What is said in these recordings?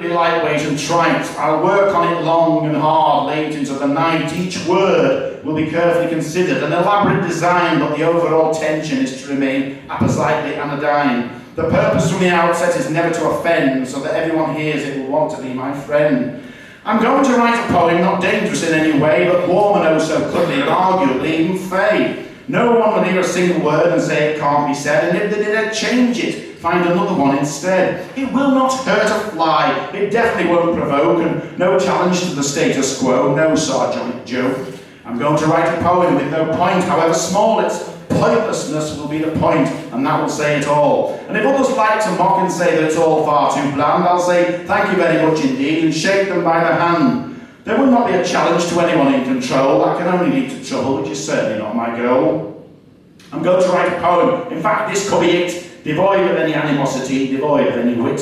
be lightweight and trite. I'll work on it long and hard, late into the night. Each word will be carefully considered, an elaborate design, but the overall tension is to remain appositely anodyne. The purpose from the outset is never to offend, so that everyone hears it will want to be my friend. I'm going to write a poem not dangerous in any way, but warm and oh so cuddly and arguably even fey. No one will hear a single word and say it can't be said, and if they did, change it. Find another one instead. It will not hurt a fly, it definitely won't provoke, and no challenge to the status quo, no sardonic joke. I'm going to write a poem with no point, however small its pointlessness will be the point, and that will say it all. And if others like to mock and say that it's all far too bland, I'll say thank you very much indeed and shake them by the hand. There will not be a challenge to anyone in control, that can only lead to trouble, which is certainly not my goal. I'm going to write a poem, in fact this could be it, devoid of any animosity, devoid of any wit,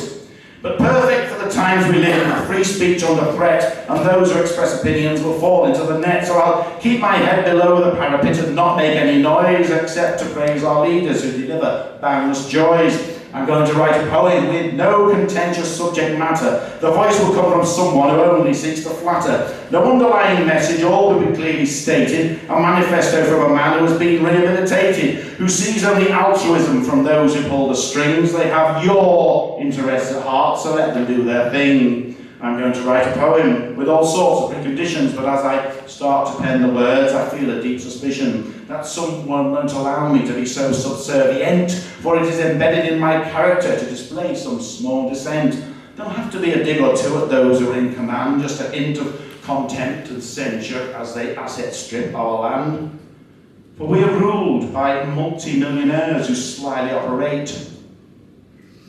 but perfect for the times we live in, free speech under threat, and those who express opinions will fall into the net, so I'll keep my head below the parapet and not make any noise, except to praise our leaders who deliver boundless joys. I'm going to write a poem with no contentious subject matter. The voice will come from someone who only seeks to flatter. No underlying message, all will be clearly stated. A manifesto from a man who has been rehabilitated, who sees only altruism from those who pull the strings. They have your interests at heart, so let them do their thing. I'm going to write a poem with all sorts of preconditions, but as I start to pen the words, I feel a deep suspicion that someone won't allow me to be so subservient, for it is embedded in my character to display some small dissent. Don't have to be a dig or two at those who are in command, just a hint of contempt and censure as they asset strip our land. For we are ruled by multi-millionaires who slyly operate,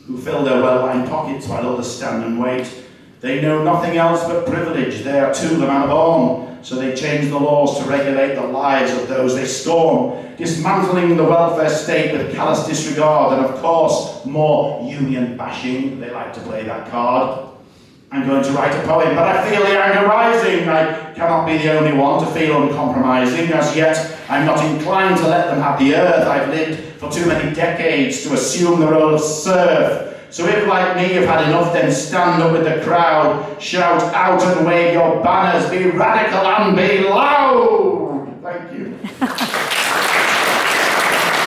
who fill their well-lined pockets while others stand and wait. They know nothing else but privilege. They are to the man born, so they change the laws to regulate the lives of those they scorn, dismantling the welfare state with callous disregard, and of course, more union bashing. They like to play that card. I'm going to write a poem, but I feel the anger rising. I cannot be the only one to feel uncompromising. As yet, I'm not inclined to let them have the earth. I've lived for too many decades to assume the role of serf. So if, like me, you've had enough, then stand up with the crowd, shout out and wave your banners, be radical and be loud. Thank you.